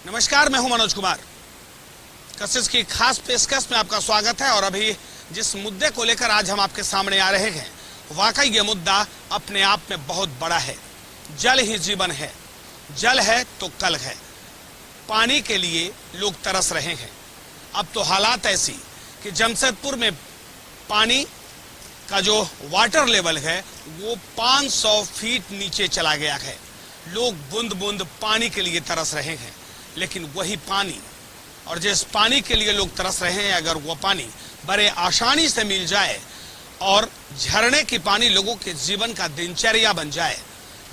नमस्कार, मैं हूं मनोज कुमार। कशिश की खास पेशकश में आपका स्वागत है। और अभी जिस मुद्दे को लेकर आज हम आपके सामने आ रहे हैं, वाकई ये मुद्दा अपने आप में बहुत बड़ा है। जल ही जीवन है, जल है तो कल है। पानी के लिए लोग तरस रहे हैं। अब तो हालात ऐसी कि जमशेदपुर में पानी का जो वाटर लेवल है वो 500 फीट नीचे चला गया है। लोग बूंद बूंद पानी के लिए तरस रहे हैं, लेकिन वही पानी और जिस पानी के लिए लोग तरस रहे हैं, अगर वो पानी बड़े आसानी से मिल जाए और झरने की पानी लोगों के जीवन का दिनचर्या बन जाए,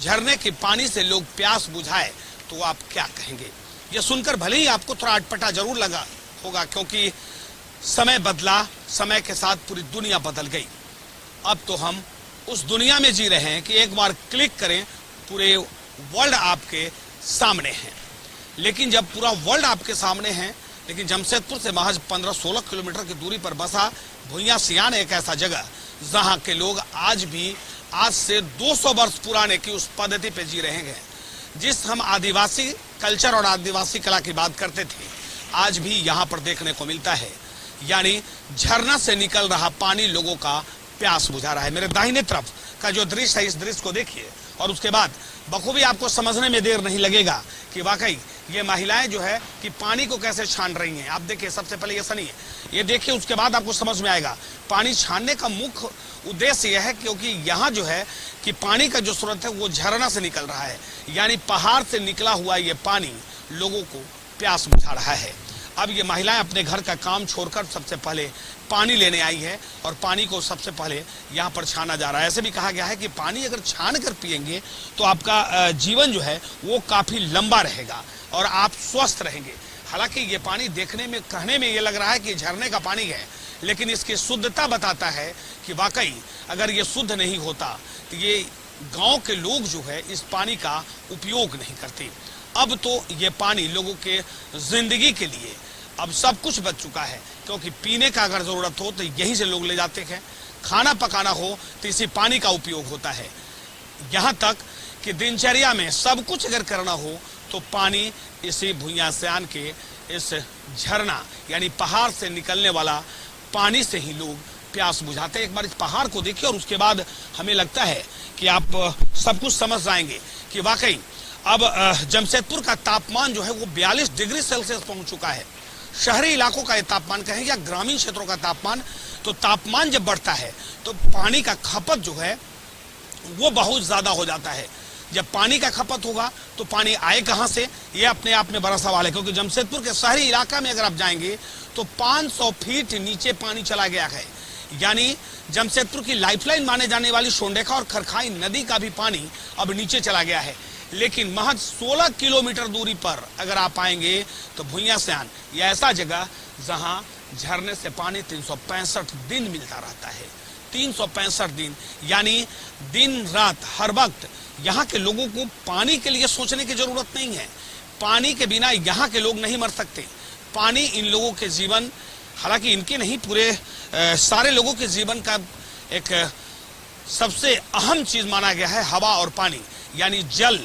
झरने की पानी से लोग प्यास बुझाए, तो आप क्या कहेंगे? ये सुनकर भले ही आपको थोड़ा अटपटा जरूर लगा होगा, क्योंकि समय बदला, समय के साथ पूरी दुनिया बदल गई। अब तो हम उस दुनिया में जी रहे हैं कि एक बार क्लिक करें, पूरे वर्ल्ड आपके सामने है। लेकिन जब पूरा वर्ल्ड आपके सामने है, लेकिन जमशेदपुर से महज 15-16 किलोमीटर की दूरी पर बसा भुइयां सियान एक ऐसा जगह जहां के लोग आज भी आज से 200 वर्ष पुराने की उस पद्धति पे जी रहे हैं। जिस हम आदिवासी कल्चर और आदिवासी कला की बात करते थे, आज भी यहाँ पर देखने को मिलता है। यानी झरना से निकल रहा पानी लोगों का प्यास बुझा रहा है। मेरे दाहिने तरफ का जो दृश्य है, इस दृश्य को देखिए और उसके बाद बखूबी आपको समझने में देर नहीं लगेगा कि वाकई ये महिलाएं जो है कि पानी को कैसे छान रही हैं। आप देखिए, सबसे पहले ये सनी है, ये देखिए, उसके बाद आपको समझ में आएगा। पानी छानने का मुख्य उद्देश्य यह है क्योंकि यहाँ जो है कि पानी का जो स्रोत है वो झरना से निकल रहा है, यानी पहाड़ से निकला हुआ ये पानी लोगों को प्यास बुझा रहा है। अब ये महिलाएं अपने घर का काम छोड़कर सबसे पहले पानी लेने आई है और पानी को सबसे पहले यहाँ पर छाना जा रहा है। ऐसे भी कहा गया है कि पानी अगर छान कर पिएंगे तो आपका जीवन जो है वो काफी लंबा रहेगा और आप स्वस्थ रहेंगे। हालांकि ये पानी देखने में, कहने में ये लग रहा है कि झरने का पानी है, लेकिन इसकी शुद्धता बताता है कि वाकई अगर ये शुद्ध नहीं होता तो ये गाँव के लोग जो है इस पानी का उपयोग नहीं करते। अब तो ये पानी लोगों के जिंदगी के लिए अब सब कुछ बच चुका है, क्योंकि पीने का अगर जरूरत हो तो यहीं से लोग ले जाते हैं, खाना पकाना हो तो इसी पानी का उपयोग होता है। यहाँ तक कि दिनचर्या में सब कुछ अगर करना हो तो पानी इसी भुइयां सियान के इस झरना यानी पहाड़ से निकलने वाला पानी से ही लोग प्यास बुझाते हैं। एक बार इस पहाड़ को देखिए और उसके बाद हमें लगता है कि आप सब कुछ समझ जाएंगे कि वाकई अब जमशेदपुर का तापमान जो है वो 42 डिग्री सेल्सियस पहुंच चुका है। शहरी इलाकों का ये तापमान कहें या ग्रामीण क्षेत्रों का तापमान, तो तापमान जब बढ़ता है तो पानी का खपत जो है वो बहुत ज्यादा हो जाता है। जब पानी का खपत होगा तो पानी आए कहां से, ये अपने आप में बड़ा सवाल है। क्योंकि जमशेदपुर के शहरी इलाका में अगर आप जाएंगे तो 500 फीट नीचे पानी चला गया है। यानी जमशेदपुर की लाइफलाइन माने जाने वाली सोंडेखा और खरखाई नदी का भी पानी अब नीचे चला गया है। लेकिन महज 16 किलोमीटर दूरी पर अगर आप आएंगे तो भुइयां सियान, यह ऐसा जगह जहां झरने से पानी 365 दिन मिलता रहता है। 365 दिन, यानी दिन रात हर वक्त यहाँ के लोगों को पानी के लिए सोचने की जरूरत नहीं है। पानी के बिना यहाँ के लोग नहीं मर सकते। पानी इन लोगों के जीवन, हालांकि इनके नहीं, पूरे सारे लोगों के जीवन का एक सबसे अहम चीज माना गया है हवा और पानी, यानी जल।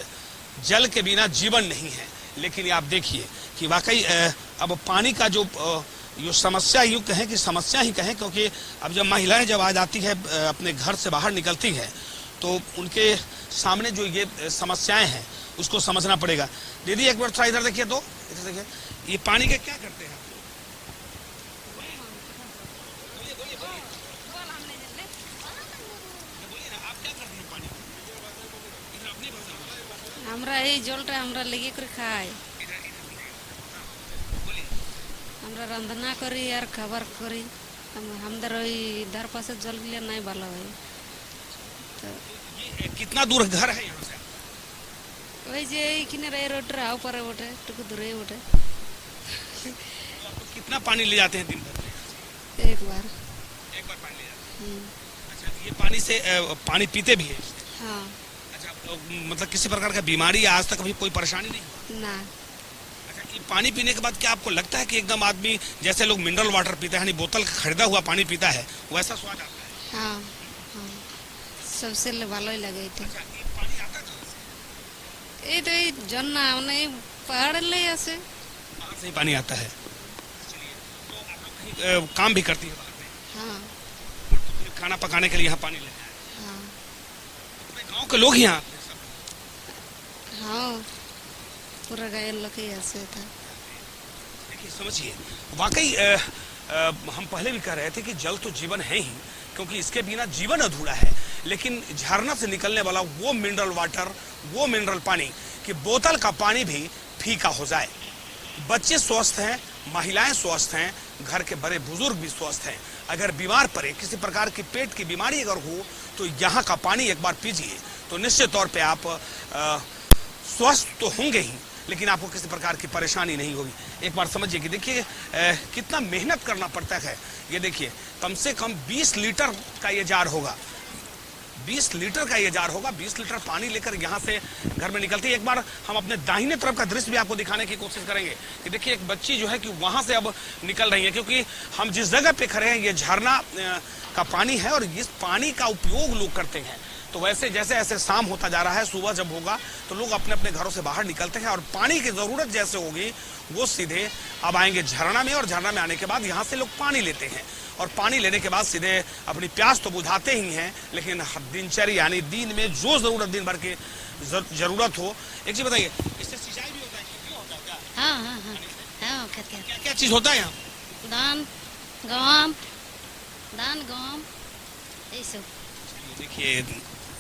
जल के बिना जीवन नहीं है। लेकिन आप देखिए कि वाकई अब पानी का जो समस्या, यूं कहें कि समस्या ही कहें, क्योंकि अब जब महिलाएं जब आ जाती है अपने घर से बाहर निकलती है तो उनके सामने जो ये समस्याएं हैं उसको समझना पड़ेगा। दीदी एक बार थोड़ा इधर देखिए, तो इधर देखिए, ये पानी के क्या करते हैं? আমরা এই জলটা আমরা লেগে করে খাই, আমরা রান্না করি আর খাবার করি। আমাদের ওই ধার পাশে জলগুলো নাই ভালো হয়। তো कितना दूर घर है यहाँ से? ওই যে এইখানে এই রোডটা ऊपर ওঠে, একটু দূরে ওঠে। कितना पानी ले जाते हैं दिन भर? एक बार पानी ले जाते हैं। अच्छा, ये पानी से पानी पीते भी है? हाँ। अच्छा, मतलब किसी प्रकार का बीमारी आज तक अभी कोई परेशानी नहीं हुआ? ना। अच्छा, ये पानी पीने के बाद क्या आपको लगता है कि एकदम आदमी, जैसे लोग मिनरल वाटर पीते हैं, बोतल खरीदा हुआ पानी पीता है, वैसा स्वाद आता है? हाँ हाँ, सबसे ভালো লাগে এটা। अच्छा, ये पानी आता कहाँ से? এই তো এই ঝর্ণা মানে এই পাহাড়ের লাই আছে। से ही पानी आता है। चलिए, तो आप लोग कहीं काम भी करती है बाहर में? हाँ तो फिर खाना पकाने के लिए यहाँ पानी लेते हैं? हाँ पूरे गांव के लोग ही यहाँ आते हैं सब? हाँ पूरा गाय लोग ही ऐसे था। देखिए समझिए, वाकई हम पहले भी कह रहे थे कि जल तो जीवन है ही, क्योंकि इसके बिना जीवन अधूरा है। लेकिन झरना से निकलने वाला वो मिनरल वाटर, वो मिनरल पानी कि बोतल का पानी भी फीका हो जाए। बच्चे स्वस्थ हैं, महिलाएं स्वस्थ हैं, घर के बड़े बुजुर्ग भी स्वस्थ हैं। अगर बीमार पड़े, किसी प्रकार की पेट की बीमारी अगर हो, तो यहाँ का पानी एक बार पीजिए तो निश्चित तौर पे आप स्वस्थ तो होंगे ही, लेकिन आपको किसी प्रकार की परेशानी नहीं होगी। एक बार समझिए कि देखिए कितना मेहनत करना पड़ता है। ये देखिए कम से कम 20 लीटर का ये जार होगा, 20 लीटर का ये जार होगा। 20 लीटर पानी लेकर यहाँ से घर में निकलती है। एक बार हम अपने दाहिने तरफ का दृश्य भी आपको दिखाने की कोशिश करेंगे कि देखिए एक बच्ची जो है कि वहां से अब निकल रही है, क्योंकि हम जिस जगह पे खड़े हैं ये झरना का पानी है और इस पानी का उपयोग लोग करते हैं। तो वैसे जैसे ऐसे शाम होता जा रहा है, सुबह जब होगा तो लोग अपने अपने घरों से बाहर निकलते हैं और पानी की जरूरत जैसे होगी वो सीधे अब आएंगे झरना में, और झरना में आने के बाद यहाँ से लोग पानी लेते हैं और पानी लेने के बाद सीधे अपनी प्यास तो बुझाते ही हैं, लेकिन दिनचर्या यानी दिन में जो जरूरत दिन भर की जरूरत हो। एक चीज बताइए, इससे सिंचाई भी होता है? क्यों होता है क्या? हाँ हाँ हाँ हाँ क्या क्या चीज होता है यहाँ? धान गेहूँ, धान गेहूँ ये सब। देखिए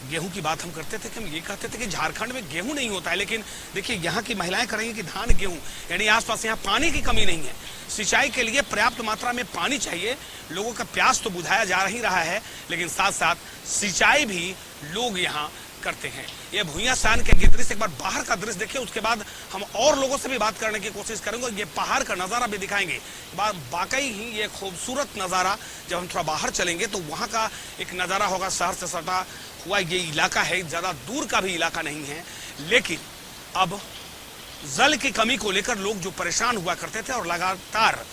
गेहूं की बात हम करते थे कि हम ये कहते थे कि झारखंड में गेहूं नहीं होता है, लेकिन देखिए यहाँ की महिलाएं करेंगी कि धान गेहूं, यानी आसपास यहाँ पानी की कमी नहीं है। सिंचाई के लिए पर्याप्त मात्रा में पानी चाहिए, लोगों का प्यास तो बुझाया जा ही रहा है, लेकिन साथ साथ सिंचाई भी लोग यहाँ करते हैं। ये भुइयां शान के गिदरी से एक बार बाहर का दृश्य देखिए, उसके बाद हम और लोगों से भी बात करने की कोशिश करेंगे। ये पहाड़ का नजारा भी दिखाएंगे। वाकई ही ये खूबसूरत नजारा, जब हम थोड़ा बाहर चलेंगे तो वहाँ का एक नजारा होगा। शहर से सटा हुआ ये इलाका है, ज्यादा दूर का भी इलाका नहीं है, लेकिन अब जल की कमी को लेकर लोग जो परेशान हुआ करते थे और लगातार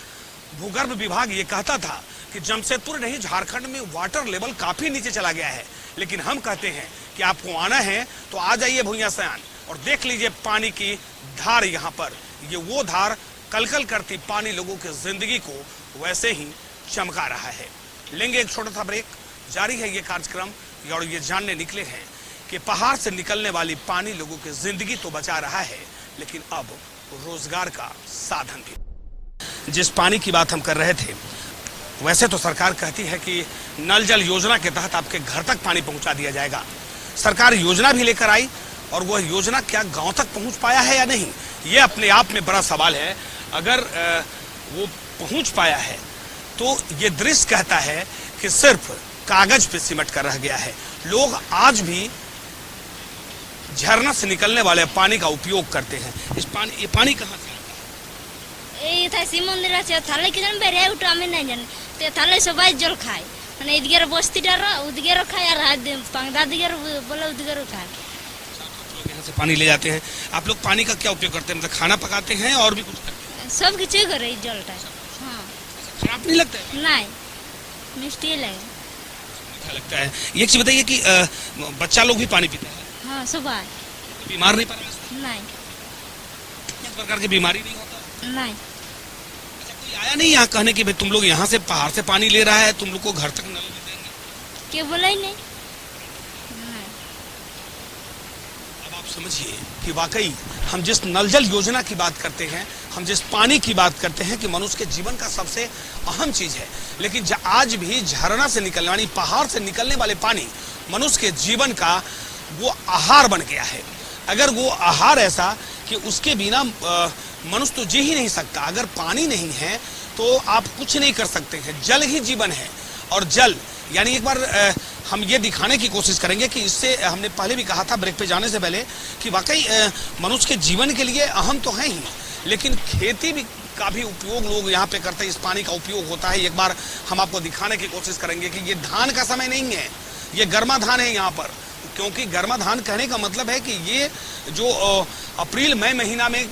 भूगर्भ विभाग ये कहता था कि जमशेदपुर नहीं झारखंड में वाटर लेवल काफी नीचे चला गया है, लेकिन हम कहते हैं कि आपको आना है तो आ जाइए भुइयां सयान और देख लीजिए पानी की धार। यहाँ पर ये वो धार कलकल करती पानी लोगों की जिंदगी को वैसे ही चमका रहा है। लेंगे एक छोटा सा ब्रेक, जारी है ये कार्यक्रम और ये जानने निकले हैं कि पहाड़ से निकलने वाली पानी लोगों की जिंदगी तो बचा रहा है, लेकिन अब रोजगार का साधन भी। जिस पानी की बात हम कर रहे थे, वैसे तो सरकार कहती है कि नल जल योजना के तहत आपके घर तक पानी पहुंचा दिया जाएगा। सरकार योजना भी लेकर आई और वह योजना क्या गांव तक पहुंच पाया है या नहीं, यह अपने आप में बड़ा सवाल है। अगर वो पहुंच पाया है तो ये दृश्य कहता है कि सिर्फ कागज पे सिमट कर रह गया है। लोग आज भी झरना से निकलने वाले पानी का उपयोग करते हैं। ये पानी कहाँ से आता है? এই তাই শিমন্দির থালে কি জান বেরিয়ে উঠো আমি নাই জানি তো থালে সবাই জল খায় মানে এদিকের বস্তিটার ওদিকের খায় আর পাংদা দিকের বলে ওদিকের খায়। लोग यहाँ से पानी ले जाते हैं। आप लोग पानी का क्या उपयोग करते हैं? मतलब खाना पकाते हैं और भी कुछ करते हैं? সব কিছুই করে এই জলটা। হ্যাঁ खराब नहीं लगता है? নাই মিষ্টি লাগে। मीठा लगता है। ये चीज बताइए कि बच्चा लोग भी पानी पीता है? হ্যাঁ সবাই। बीमार नहीं पड़ा? নাই किस प्रकार की बीमारी नहीं होता? নাই अच्छा, कोई आया नहीं यहाँ कहने की भाई तुम लोग यहाँ से पहाड़ से पानी ले रहा है, तुम लोग को घर तक नल भी देंगे? কে বলাই নাই। अब आप समझिए कि वाकई हम जिस नल जल योजना की बात करते हैं, हम जिस पानी की बात करते हैं कि मनुष्य के जीवन का सबसे अहम चीज है, लेकिन आज भी झरना से निकलने वाली, पहाड़ से निकलने वाले पानी मनुष्य के जीवन का वो आहार बन गया है। अगर वो आहार ऐसा कि उसके बिना मनुष्य तो जी ही नहीं सकता। अगर पानी नहीं है तो आप कुछ नहीं कर सकते हैं। जल ही जीवन है और जल यानी एक बार हम ये दिखाने की कोशिश करेंगे कि इससे हमने पहले भी कहा था ब्रेक पे जाने से पहले कि वाकई मनुष्य के जीवन के लिए अहम तो है ही, लेकिन खेती भी का भी उपयोग लोग यहाँ पे करते हैं। इस पानी का उपयोग होता है। एक बार हम आपको दिखाने की कोशिश करेंगे कि ये धान का समय नहीं है, ये गर्मा धान है यहाँ पर। क्योंकि गर्मा धान कहने का मतलब है कि ये जो अप्रैल मई महीना में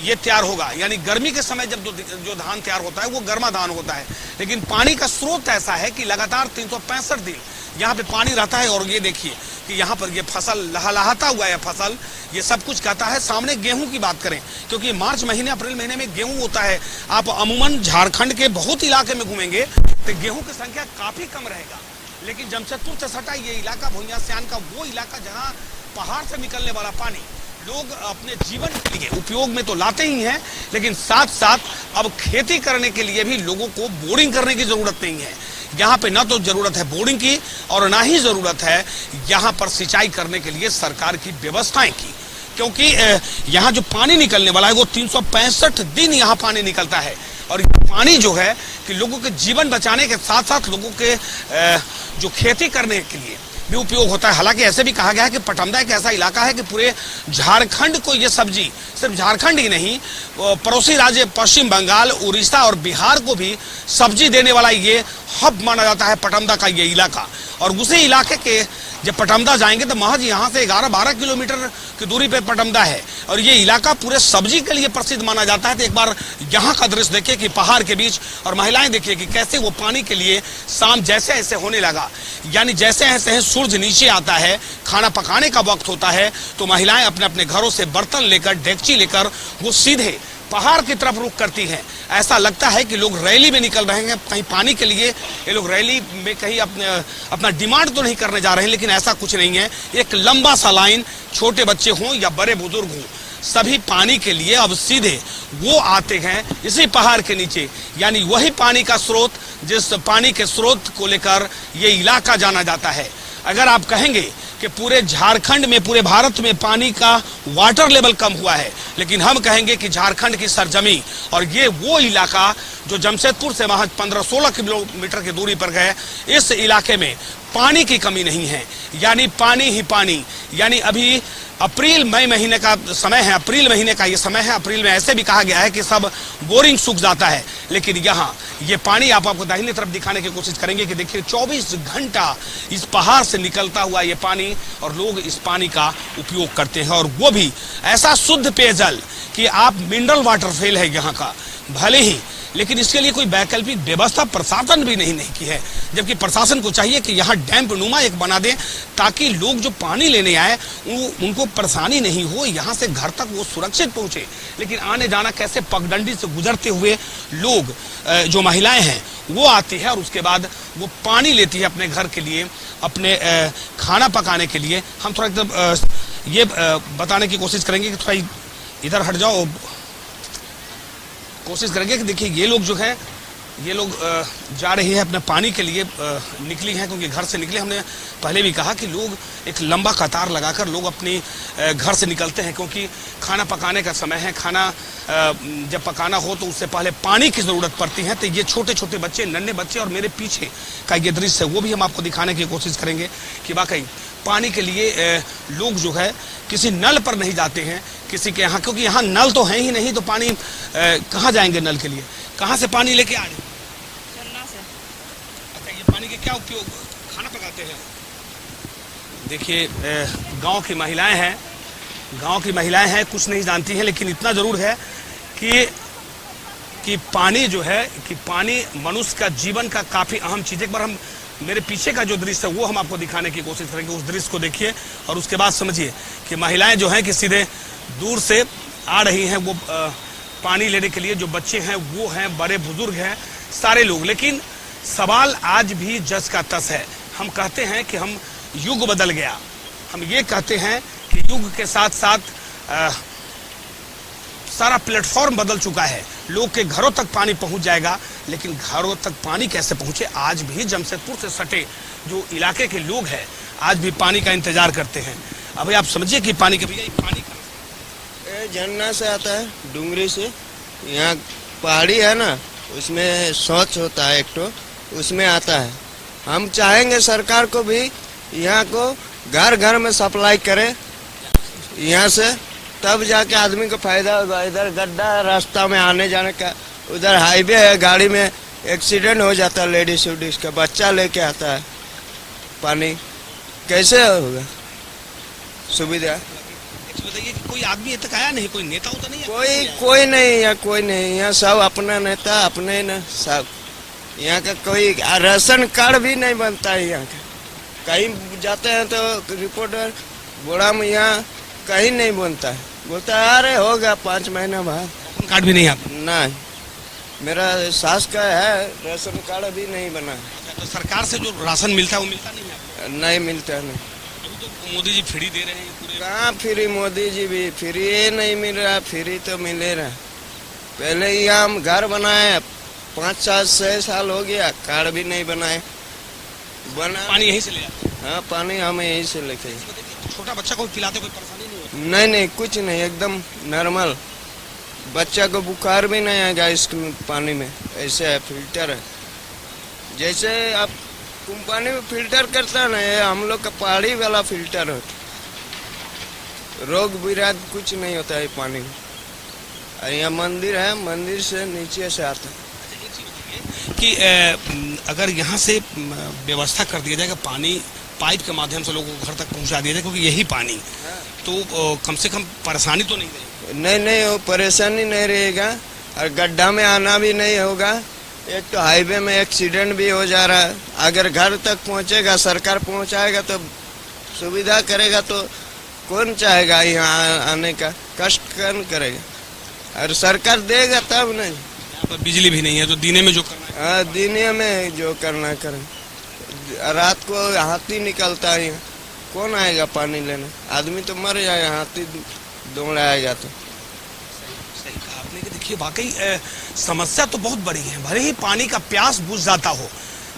ये तैयार होगा, यानी गर्मी के समय जब जो धान तैयार होता है वो गर्मा धान होता है। लेकिन पानी का स्रोत ऐसा है कि लगातार 365 दिन यहाँ पे पानी रहता है। और ये देखिए कि यहाँ पर ये फसल लहलहाता हुआ है, फसल ये सब कुछ कहता है। सामने गेहूं की बात करें, क्योंकि मार्च महीने अप्रैल महीने में गेहूं होता है। आप अमूमन झारखंड के बहुत इलाके में घूमेंगे तो गेहूं की संख्या काफी कम रहेगा, लेकिन जमशेदपुर से सटा ये इलाका भुइयां सियान का वो इलाका जहाँ पहाड़ से निकलने वाला पानी लोग अपने जीवन के लिए उपयोग में तो लाते ही हैं, लेकिन साथ साथ अब खेती करने के लिए भी लोगों को बोरिंग करने की जरूरत नहीं है। यहाँ पे ना तो जरूरत है बोरिंग की और ना ही जरूरत है यहाँ पर सिंचाई करने के लिए सरकार की व्यवस्थाएं की, क्योंकि यहाँ जो पानी निकलने वाला है वो 365 दिन यहाँ पानी निकलता है। और पानी जो है कि लोगों के जीवन बचाने के साथ साथ लोगों के जो खेती करने के लिए भी उपयोग होता है। हालांकि ऐसे भी कहा गया है कि पटमदा एक ऐसा इलाका है कि पूरे झारखंड को ये सब्जी, सिर्फ झारखंड ही नहीं, पड़ोसी राज्य पश्चिम बंगाल, उड़ीसा और बिहार को भी सब्जी देने वाला ये हब माना जाता है पटमदा का ये इलाका। और उसी इलाके के जब पटमदा जाएंगे तो महज यहाँ से 11-12 किलोमीटर की दूरी पे पटमदा है और ये इलाका पूरे सब्जी के लिए प्रसिद्ध माना जाता है। तो एक बार यहाँ का दृश्य देखिए कि पहाड़ के बीच और महिलाएं देखिए कि कैसे वो पानी के लिए शाम जैसे ऐसे होने लगा, यानी जैसे ऐसे सूरज नीचे आता है, खाना पकाने का वक्त होता है तो महिलाएं अपने अपने घरों से बर्तन लेकर, डेगची लेकर वो सीधे पहाड़ की तरफ रुख करती हैं। ऐसा लगता है कि लोग रैली में निकल रहे हैं कहीं पानी के लिए। ये लोग रैली में कहीं अपना डिमांड तो नहीं करने जा रहे हैं, लेकिन ऐसा कुछ नहीं है। एक लंबा सा लाइन, छोटे बच्चे हों या बड़े बुजुर्ग हों, सभी पानी के लिए अब सीधे वो आते हैं इसी पहाड़ के नीचे। यानी वही पानी का स्रोत, जिस पानी के स्रोत को लेकर ये इलाका जाना जाता है। अगर आप कहेंगे कि पूरे झारखंड में, पूरे भारत में पानी का वाटर लेवल कम हुआ है, लेकिन हम कहेंगे कि झारखंड की सरजमी और ये वो इलाका जो जमशेदपुर से महज 15-16 किलोमीटर की दूरी पर गए, इस इलाके में पानी की कमी नहीं है। यानी पानी ही पानी। यानी अभी अप्रैल मई महीने का समय है, अप्रैल महीने का ये समय है। अप्रैल में ऐसे भी कहा गया है कि सब बोरिंग सूख जाता है, लेकिन यहाँ ये पानी आपको दाहिने तरफ दिखाने की कोशिश करेंगे कि देखिए 24 घंटा इस पहाड़ से निकलता हुआ ये पानी और लोग इस पानी का उपयोग करते हैं। और वो भी ऐसा शुद्ध पेयजल कि आप मिनरल वाटर फेल है यहाँ का भले ही, लेकिन इसके लिए कोई वैकल्पिक व्यवस्था प्रशासन भी नहीं की है। जबकि प्रशासन को चाहिए कि यहाँ डैम्प नुमा एक बना दें ताकि लोग जो पानी लेने आए उनको परेशानी नहीं हो, यहाँ से घर तक वो सुरक्षित पहुंचे। लेकिन आने जाना कैसे पगडंडी से गुजरते हुए लोग, जो महिलाएं हैं वो आती है और उसके बाद वो पानी लेती है अपने घर के लिए, अपने खाना पकाने के लिए। हम थोड़ा एकदम ये बताने की कोशिश करेंगे कि थोड़ा इधर हट जाओ, कोशिश करेंगे कि देखिए ये लोग जो है, ये लोग जा रही है अपने पानी के लिए निकली हैं, क्योंकि घर से निकले। हमने पहले भी कहा कि लोग एक लंबा कतार लगाकर लोग अपनी घर से निकलते हैं, क्योंकि खाना पकाने का समय है। खाना जब पकाना हो तो उससे पहले पानी की ज़रूरत पड़ती है। तो ये छोटे छोटे बच्चे, नन्हे बच्चे और मेरे पीछे का ये दृश्य है, वो भी हम आपको दिखाने की कोशिश करेंगे कि वाकई पानी के लिए लोग जो है किसी नल पर नहीं जाते हैं किसी के यहाँ, क्योंकि यहाँ नल तो है ही नहीं, तो पानी कहाँ जाएंगे नल के लिए? कहाँ से पानी लेके आ रहे हैं? झरना से। अच्छा, ये पानी के क्या उपयोग? खाना पकाते हैं। देखिए गांव की महिलाएं हैं, गांव की महिलाएं हैं, कुछ नहीं जानती हैं, लेकिन इतना जरूर है कि पानी जो है, कि पानी मनुष्य का जीवन का काफी अहम चीज है। एक बार हम मेरे पीछे का जो दृश्य है वो हम आपको दिखाने की कोशिश करेंगे। उस दृश्य को देखिए और उसके बाद समझिए कि महिलाएं जो हैं कि सीधे दूर से आ रही हैं वो पानी लेने के लिए। जो बच्चे हैं वो हैं, बड़े बुजुर्ग हैं, सारे लोग। लेकिन सवाल आज भी जस का तस है। हम कहते हैं कि हम युग बदल गया, हम ये कहते हैं कि युग के साथ साथ सारा प्लेटफॉर्म बदल चुका है, लोग के घरों तक पानी पहुंच जाएगा। लेकिन घरों तक पानी कैसे पहुंचे? आज भी जमशेदपुर से सटे जो इलाके के लोग हैं आज भी पानी का इंतजार करते हैं। अभी आप समझिए कि पानी के, भैया पानी कहाँ से? झरना से आता है, डूंगरी से। यहाँ पहाड़ी है ना, उसमें शौच होता है एक तो, उसमें आता है। हम चाहेंगे सरकार को भी यहाँ को घर घर में सप्लाई करे यहाँ से, तब जाके आदमी को फायदा होगा। इधर गड्ढा रास्ता में आने जाने का, उधर हाईवे है, गाड़ी में एक्सीडेंट हो जाता है, लेडीज उडीज का बच्चा लेके आता है, पानी कैसे होगा सुविधा? बताइए कि कोई आदमी ये तक आया नहीं, कोई नेता होता नहीं है? कोई नहीं, यहाँ कोई नहीं। यहाँ सब अपना नेता अपने न सब। यहाँ का कोई राशन कार्ड भी नहीं बनता है यहाँ का। कहीं जाते हैं तो रिपोर्टर बोड़ा में यहाँ कहीं नहीं बोलता है, बोलता है अरे होगा 5 महीना बाद। राशन कार्ड भी नहीं आता? नहीं, मेरा सास का है, राशन कार्ड अभी नहीं बना है। तो सरकार से जो राशन मिलता है वो मिलता नहीं है? नहीं मिलता नहीं। अभी तो मोदी जी फ्री दे रहे हैं पूरे। कहाँ फ्री, मोदी जी भी फ्री नहीं मिल रहा, फ्री तो मिले रहा। पहले ही हम घर बनाए 5-6 साल हो गया, कार्ड भी नहीं बनाए। बना पानी यहीं से ले आते हैं? हाँ, पानी हम यहीं से लेके। छोटा बच्चा को पिलाते कोई परेशानी नहीं होती? नहीं नहीं, कुछ नहीं, एकदम नॉर्मल। बच्चा को बुखार भी नहीं आएगा इस पानी में, ऐसे है, फिल्टर है। जैसे आप कंपनी में फिल्टर करता है ना, ये हम लोग का पहाड़ी वाला फिल्टर होता। रोग विराग कुछ नहीं होता है पानी में। और यहाँ मंदिर है, मंदिर से नीचे से आता है। कि अगर यहाँ से व्यवस्था कर दिया जाएगा, पानी पाइप के माध्यम से लोगों को घर तक पहुँचा दिया जाए, क्योंकि यही पानी तो कम से कम परेशानी तो नहीं रहेगी। नहीं, वो परेशानी नहीं रहेगा और गड्ढा में आना भी नहीं होगा। एक तो हाईवे में एक्सीडेंट भी हो जा रहा है, अगर घर तक पहुंचेगा, सरकार पहुंचाएगा तो सुविधा करेगा, तो कौन चाहेगा यहाँ आने का, कष्ट कौन करेगा। और सरकार देगा तब नहीं। यहाँ पर बिजली भी नहीं है तो दिने में जो करना है। हाँ, दिन में जो करना करें। रात को हाथी निकलता है यहाँ, कौन आएगा पानी लेने, आदमी तो मर जाएगा, हाथी दौड़ाएगा तो। सही कहा आपने कि देखिए वाकई समस्या तो बहुत बड़ी है। भले ही पानी का प्यास बुझ जाता हो,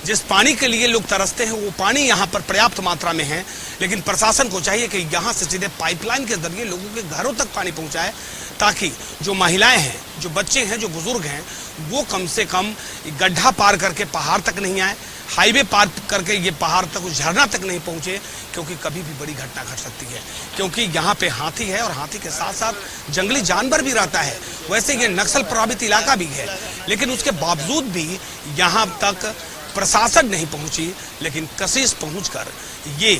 जिस पानी के लिए लोग तरसते हैं वो पानी यहाँ पर पर्याप्त मात्रा में है, लेकिन प्रशासन को चाहिए कि यहाँ से सीधे पाइपलाइन के जरिए लोगों के घरों तक पानी पहुँचाए, ताकि जो महिलाएं हैं, जो बच्चे हैं, जो बुजुर्ग हैं, वो कम से कम गड्ढा पार करके पहाड़ तक नहीं आए, हाईवे पार करके ये पहाड़ तक, उस झरना तक नहीं पहुंचे, क्योंकि कभी भी बड़ी घटना घट सकती है। क्योंकि यहाँ पे हाथी है और हाथी के साथ साथ जंगली जानवर भी रहता है। वैसे ये नक्सल प्रभावित इलाका भी है, लेकिन उसके बावजूद भी यहाँ तक प्रशासन नहीं पहुंची। लेकिन कशिश पहुंचकर ये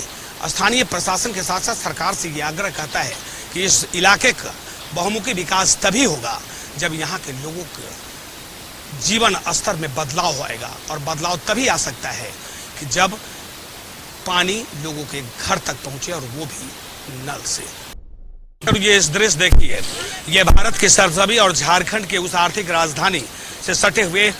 स्थानीय प्रशासन के साथ साथ सरकार से ये आग्रह करता है कि इस इलाके का बहुमुखी विकास तभी होगा जब यहाँ के लोगों के जीवन स्तर में बदलाव आएगा, और बदलाव तभी आ सकता है कि जब पानी लोगों के घर तक पहुंचे, और वो भी नल से। और ये इस दृश्य देखिए, ये भारत के सरजमी और झारखंड के उस आर्थिक राजधानी से सटे हुए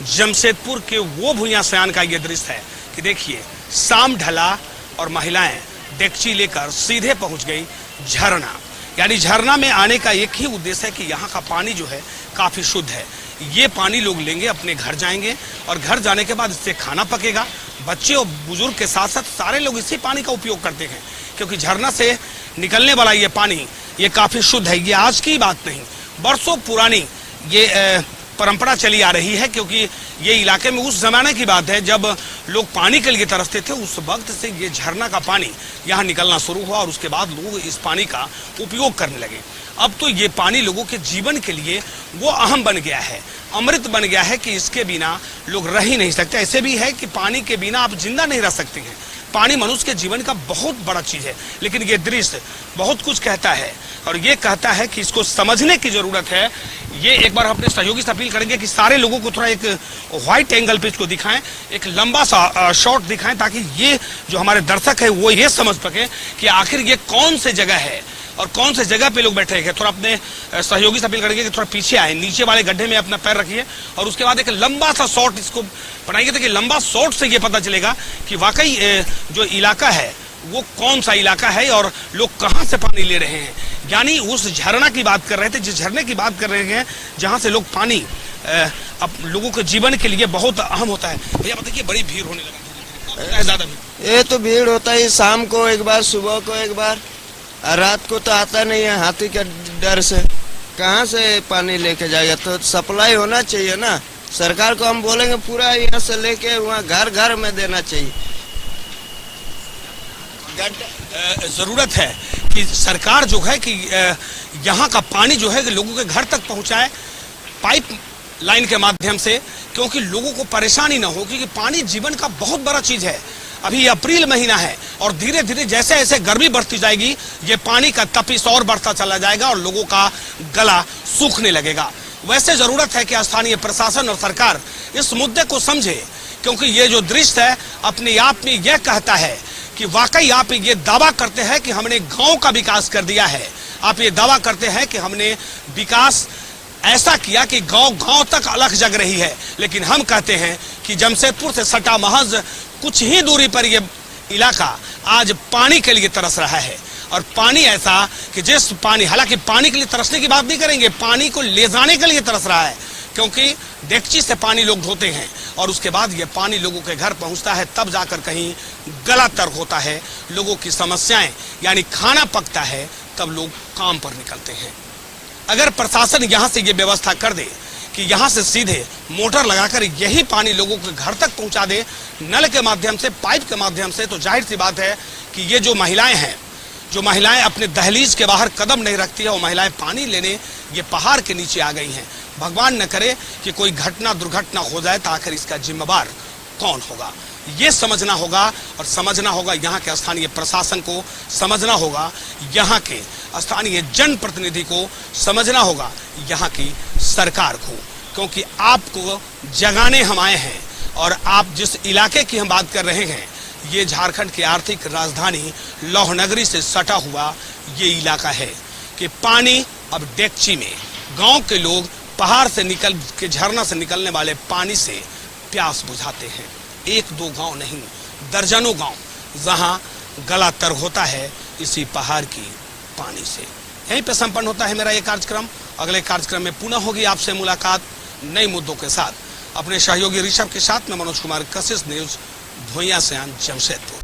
जमशेदपुर के वो भुइयां सयान का ये दृश्य है कि देखिए, शाम ढला और महिलाएं डेकची लेकर सीधे पहुंच गई झरना। यानी झरना में आने का एक ही उद्देश्य है कि यहाँ का पानी जो है काफी शुद्ध है। ये पानी लोग लेंगे, अपने घर जाएंगे, और घर जाने के बाद इससे खाना पकेगा। बच्चे और बुजुर्ग के साथ साथ सारे लोग इसी पानी का उपयोग करते हैं, क्योंकि झरना से निकलने वाला ये पानी ये काफी शुद्ध है। ये आज की बात नहीं, बरसों पुरानी ये परंपरा चली आ रही है, क्योंकि ये इलाके में उस जमाने की बात है जब लोग पानी के लिए तरसते थे। उस वक्त से ये झरना का पानी यहाँ निकलना शुरू हुआ, और उसके बाद लोग इस पानी का उपयोग करने लगे। अब तो ये पानी लोगों के जीवन के लिए वो अहम बन गया है, अमृत बन गया है कि इसके बिना लोग रह ही नहीं सकते। ऐसे भी है कि पानी के बिना आप जिंदा नहीं रह सकते हैं। पानी मनुष्य के जीवन का बहुत बड़ा चीज है। लेकिन ये दृश्य बहुत कुछ कहता है, और ये कहता है कि इसको समझने की जरूरत है। ये एक बार अपने सहयोगी से अपील करेंगे कि सारे लोगों को थोड़ा एक व्हाइट एंगल पे इसको दिखाएं, एक लंबा सा शॉट दिखाएं, ताकि ये जो हमारे दर्शक है वो ये समझ सके कि आखिर ये कौन सी जगह है और कौन से जगह पे लोग बैठे हैं। थोड़ा अपने सहयोगी से अपील करेंगे कि थोड़ा पीछे आए, नीचे वाले गड्ढे में अपना पैर रखिए, और उसके बाद एक लंबा सा शॉट इसको बनाइए, ताकि लंबा शॉट से ये पता चलेगा कि वाकई जो इलाका है वो कौन सा इलाका है और लोग कहां से पानी ले रहे हैं। यानी उस झरना की बात कर रहे थे, जिस झरने की बात कर रहे हैं जहां से लोग पानी अब लोगों के जीवन के लिए बहुत अहम होता है। भैया बताइए, बड़ी भीड़ होने लगा, ज्यादा भीड़? ये तो भीड़ होता है, शाम को एक बार, सुबह को एक बार, और रात को तो आता नहीं है हाथी के डर से। कहाँ से पानी लेके जाएगा? तो सप्लाई होना चाहिए ना। सरकार को हम बोलेंगे पूरा यहाँ से लेके वहाँ घर घर में देना चाहिए। जरूरत है कि सरकार जो है कि यहाँ का पानी जो है कि लोगों के घर तक पहुँचाए पाइप लाइन के माध्यम से, क्योंकि लोगों को परेशानी ना हो, क्योंकि पानी जीवन का बहुत बड़ा चीज है। अभी अप्रैल महीना है, और धीरे धीरे जैसे जैसे गर्मी बढ़ती जाएगी ये पानी का तपिश और बढ़ता चला जाएगा और लोगों का गला सूखने लगेगा। वैसे जरूरत है कि स्थानीय प्रशासन और सरकार इस मुद्दे को समझे, क्योंकि ये जो दृश्य है अपने आप में यह कहता है कि वाकई आप ये दावा करते हैं कि हमने गांव का विकास कर दिया है, आप ये दावा करते हैं कि हमने विकास ऐसा किया कि गांव गांव तक अलग जग रही है, लेकिन हम कहते हैं कि जमशेदपुर से सटा महज कुछ ही दूरी पर यह इलाका आज पानी के लिए तरस रहा है। और पानी ऐसा कि जिस पानी, हालांकि पानी के लिए तरसने की बात नहीं करेंगे, पानी को ले जाने के लिए तरस रहा है, क्योंकि डेगची से पानी लोग धोते हैं और उसके बाद ये पानी लोगों के घर पहुंचता है, तब जाकर कहीं गला तर्क होता है, लोगों की समस्याएं यानी खाना पकता है, तब लोग काम पर निकलते हैं। अगर प्रशासन यहां से ये व्यवस्था कर दे कि यहां से सीधे मोटर लगाकर यही पानी लोगों के घर तक पहुंचा दे, नल के माध्यम से, पाइप के माध्यम से, तो जाहिर सी बात है कि ये जो महिलाएं हैं, जो महिलाएं अपने दहलीज के बाहर कदम नहीं रखती है, वो महिलाएं पानी लेने ये पहाड़ के नीचे आ गई हैं। भगवान न करे कि कोई घटना दुर्घटना हो जाए तो आखिर इसका जिम्मेवार कौन होगा, ये समझना होगा। और समझना होगा यहाँ के स्थानीय प्रशासन को, समझना होगा यहाँ के स्थानीय जनप्रतिनिधि को, समझना होगा यहाँ की सरकार को, क्योंकि आपको जगाने हम आए हैं। और आप जिस इलाके की हम बात कर रहे हैं, ये झारखंड की आर्थिक राजधानी लौह नगरी से सटा हुआ ये इलाका है कि पानी अब डेगची में, गांव के लोग पहाड़ से निकल के, झरना से निकलने वाले पानी से प्यास बुझाते हैं। एक दो गांव नहीं, दर्जनों गांव जहां गला तर होता है इसी पहाड़ की पानी से। यहीं पे संपन्न होता है मेरा ये कार्यक्रम। अगले कार्यक्रम में पुनः होगी आपसे मुलाकात नए मुद्दों के साथ। अपने सहयोगी ऋषभ के साथ में मनोज कुमार, कशिश न्यूज, भोइया से जमशेदपुर।